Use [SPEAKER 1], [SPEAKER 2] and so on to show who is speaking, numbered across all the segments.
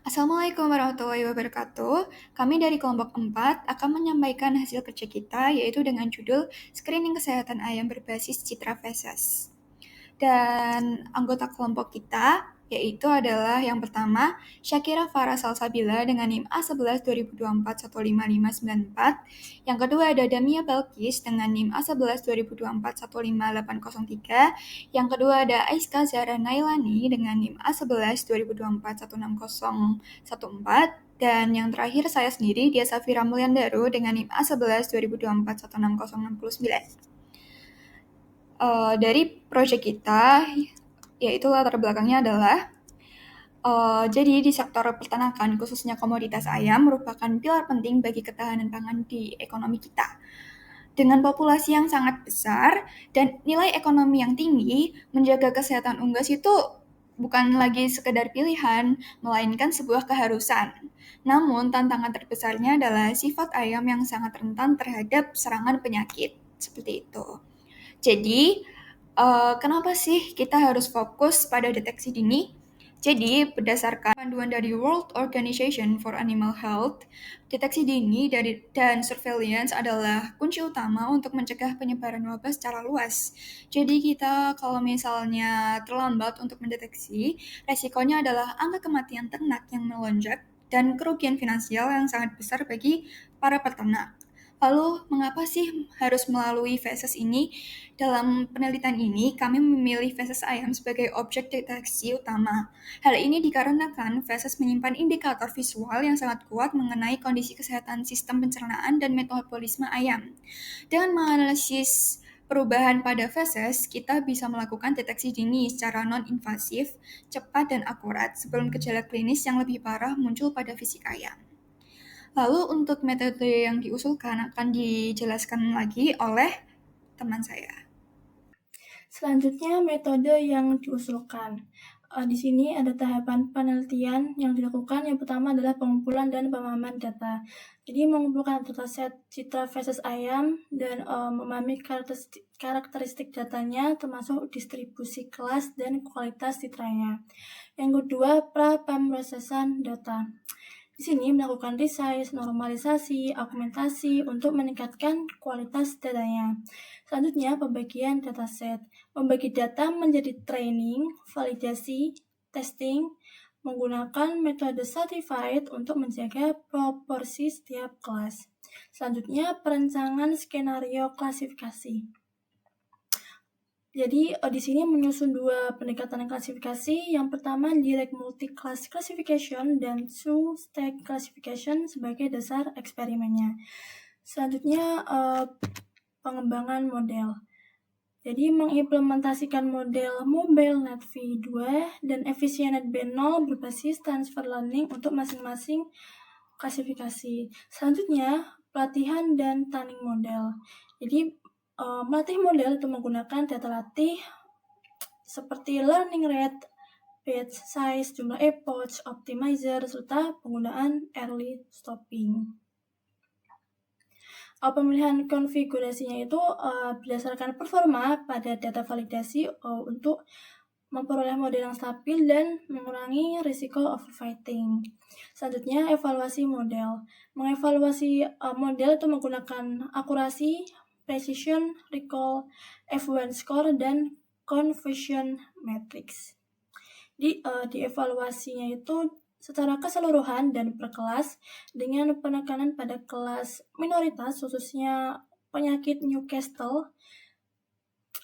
[SPEAKER 1] Assalamualaikum warahmatullahi wabarakatuh. Kami dari kelompok 4 akan menyampaikan hasil kerja kita, yaitu dengan judul Screening Kesehatan Ayam Berbasis Citra Feses. Dan anggota kelompok kita yaitu adalah yang pertama Syakira Farah Salsabila dengan NIM A11 2024 15594. Yang kedua ada Damia Balkis dengan NIM A11 2024 15803. Yang kedua ada Aiska Zahra Nailani dengan NIM A11 2024 16014. Dan yang terakhir saya sendiri Dia Safira Mulyandaru dengan NIM A11 2024 16069. Dari proyek kita, yaitu latar belakangnya adalah jadi di sektor peternakan, khususnya komoditas ayam, merupakan pilar penting bagi ketahanan pangan di ekonomi kita. Dengan populasi yang sangat besar dan nilai ekonomi yang tinggi, menjaga kesehatan unggas itu bukan lagi sekedar pilihan, melainkan sebuah keharusan. Namun, tantangan terbesarnya adalah sifat ayam yang sangat rentan terhadap serangan penyakit. Seperti itu. Jadi, kenapa sih kita harus fokus pada deteksi dini? Jadi, berdasarkan panduan dari World Organization for Animal Health, deteksi dini dan surveillance adalah kunci utama untuk mencegah penyebaran wabah secara luas. Jadi, kita kalau misalnya terlambat untuk mendeteksi, resikonya adalah angka kematian ternak yang melonjak dan kerugian finansial yang sangat besar bagi para peternak. Lalu, mengapa sih harus melalui feses ini? Dalam penelitian ini, kami memilih feses ayam sebagai objek deteksi utama. Hal ini dikarenakan feses menyimpan indikator visual yang sangat kuat mengenai kondisi kesehatan sistem pencernaan dan metabolisme ayam. Dengan menganalisis perubahan pada feses, kita bisa melakukan deteksi dini secara non-invasif, cepat, dan akurat sebelum gejala klinis yang lebih parah muncul pada fisik ayam. Lalu untuk metode yang diusulkan akan dijelaskan lagi oleh teman saya.
[SPEAKER 2] Selanjutnya, metode yang diusulkan. Di sini ada tahapan penelitian yang dilakukan. Yang pertama adalah pengumpulan dan pemahaman data. Jadi mengumpulkan dataset citra feses ayam dan memahami karakteristik datanya, termasuk distribusi kelas dan kualitas citranya. Yang kedua, pra-pemrosesan data. Di sini melakukan resize, normalisasi, augmentasi untuk meningkatkan kualitas datanya. Selanjutnya, pembagian dataset. Membagi data menjadi training, validasi, testing, menggunakan metode stratified untuk menjaga proporsi setiap kelas. Selanjutnya, perencanaan skenario klasifikasi. Jadi di sini menyusun dua pendekatan klasifikasi. Yang pertama direct multi-class classification dan two-stack classification sebagai dasar eksperimennya. Selanjutnya pengembangan model. Jadi mengimplementasikan model MobileNet V2 dan EfficientNet B0 berbasis transfer learning untuk masing-masing klasifikasi. Selanjutnya pelatihan dan tuning model. Jadi melatih model itu menggunakan data latih seperti learning rate, batch size, jumlah epoch, optimizer, serta penggunaan early stopping. Pemilihan konfigurasinya itu berdasarkan performa pada data validasi untuk memperoleh model yang stabil dan mengurangi risiko overfitting. Selanjutnya, evaluasi model. Mengevaluasi model itu menggunakan akurasi, precision, recall, F1 score, dan conversion matrix. Di evaluasinya itu secara keseluruhan dan per kelas dengan penekanan pada kelas minoritas khususnya penyakit Newcastle.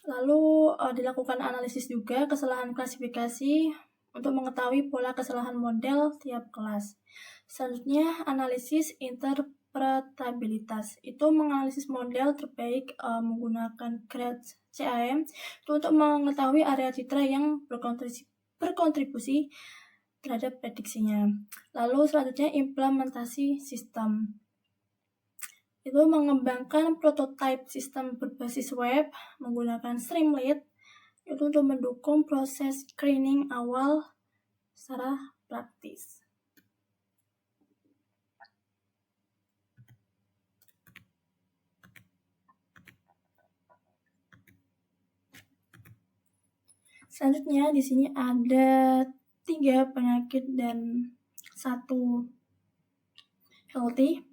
[SPEAKER 2] Lalu dilakukan analisis juga kesalahan klasifikasi untuk mengetahui pola kesalahan model tiap kelas. Selanjutnya analisis interpretabilitas. Itu menganalisis model terbaik menggunakan grade CAM itu untuk mengetahui area citra yang berkontribusi terhadap prediksinya. Lalu selanjutnya implementasi sistem. Itu mengembangkan prototipe sistem berbasis web menggunakan Streamlit itu untuk mendukung proses screening awal secara praktis. Selanjutnya di sini ada 3 penyakit dan satu healthy.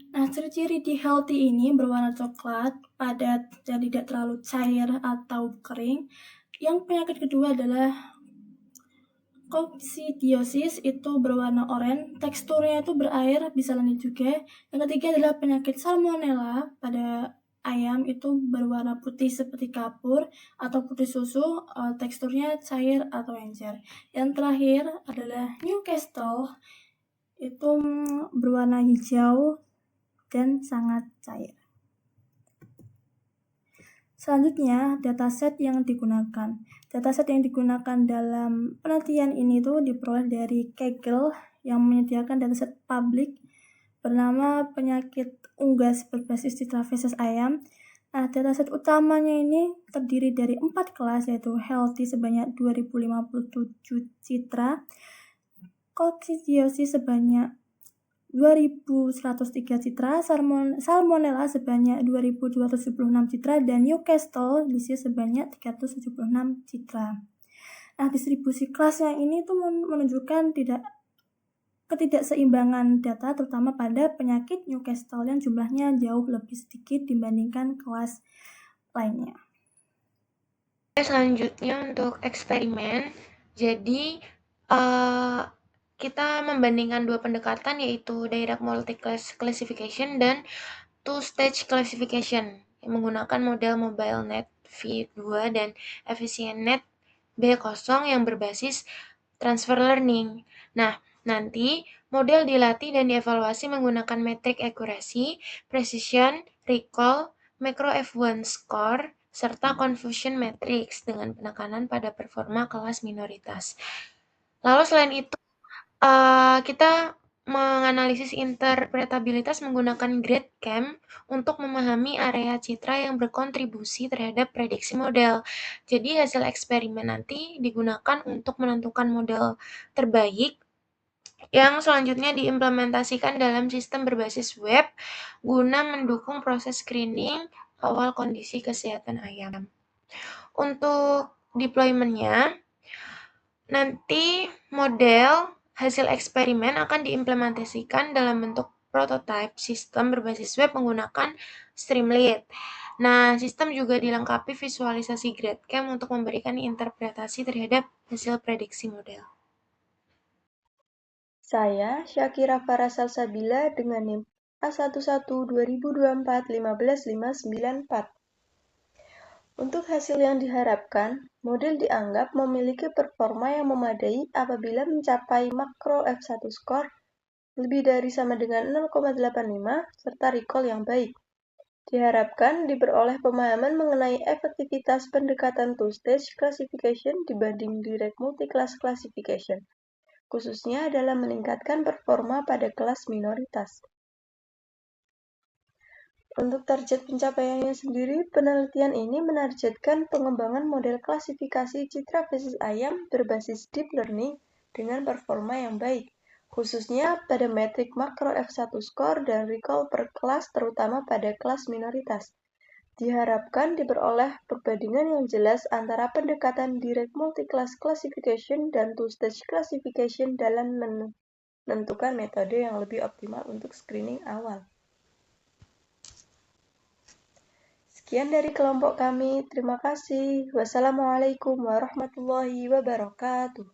[SPEAKER 2] Nah, ciri-ciri di healthy ini berwarna coklat, padat, dan tidak terlalu cair atau kering. Yang penyakit kedua adalah koksidiosis, itu berwarna oranye, teksturnya itu berair, bisa lendir juga. Yang ketiga adalah penyakit salmonella pada ayam, itu berwarna putih seperti kapur atau putih susu, teksturnya cair atau encer. Yang terakhir adalah Newcastle, itu berwarna hijau dan sangat cair. Selanjutnya, dataset yang digunakan. Dataset yang digunakan dalam penelitian ini tuh diperoleh dari Kaggle yang menyediakan dataset publik bernama penyakit unggas berbasis citra feses ayam. Nah, dataset utamanya ini terdiri dari 4 kelas, yaitu healthy sebanyak 2057 citra, koksidiosis sebanyak 2.103 citra, salmonella sebanyak 2.276 citra, dan Newcastle disease sebanyak 376 citra. Nah, distribusi kelasnya ini tuh menunjukkan ketidakseimbangan data, terutama pada penyakit Newcastle yang jumlahnya jauh lebih sedikit dibandingkan kelas lainnya.
[SPEAKER 3] Selanjutnya untuk eksperimen, jadi kita membandingkan dua pendekatan, yaitu direct multi-class classification dan two-stage classification yang menggunakan model MobileNet V2 dan EfficientNet B0 yang berbasis transfer learning. Nah, nanti model dilatih dan dievaluasi menggunakan metrik accuracy, precision, recall, macro F1 score, serta confusion matrix dengan penekanan pada performa kelas minoritas. Lalu selain itu, kita menganalisis interpretabilitas menggunakan GradeCam untuk memahami area citra yang berkontribusi terhadap prediksi model. Jadi hasil eksperimen nanti digunakan untuk menentukan model terbaik yang selanjutnya diimplementasikan dalam sistem berbasis web guna mendukung proses screening awal kondisi kesehatan ayam. Untuk deployment-nya, nanti model hasil eksperimen akan diimplementasikan dalam bentuk prototype sistem berbasis web menggunakan Streamlit. Nah, sistem juga dilengkapi visualisasi GradeCam untuk memberikan interpretasi terhadap hasil prediksi model.
[SPEAKER 4] Saya Syakira Farah Salsabila dengan NIM A11-2024-15594. Untuk hasil yang diharapkan, model dianggap memiliki performa yang memadai apabila mencapai makro F1 score lebih dari sama dengan 0,85 serta recall yang baik. Diharapkan diperoleh pemahaman mengenai efektivitas pendekatan two-stage classification dibanding direct multi-class classification, khususnya dalam meningkatkan performa pada kelas minoritas. Untuk target pencapaiannya sendiri, penelitian ini menargetkan pengembangan model klasifikasi citra feses ayam berbasis deep learning dengan performa yang baik, khususnya pada metrik makro F1 score dan recall per kelas terutama pada kelas minoritas. Diharapkan diperoleh perbandingan yang jelas antara pendekatan direct multi-class classification dan two-stage classification dalam menentukan metode yang lebih optimal untuk screening awal. Sekian dari kelompok kami. Terima kasih. Wassalamualaikum warahmatullahi wabarakatuh.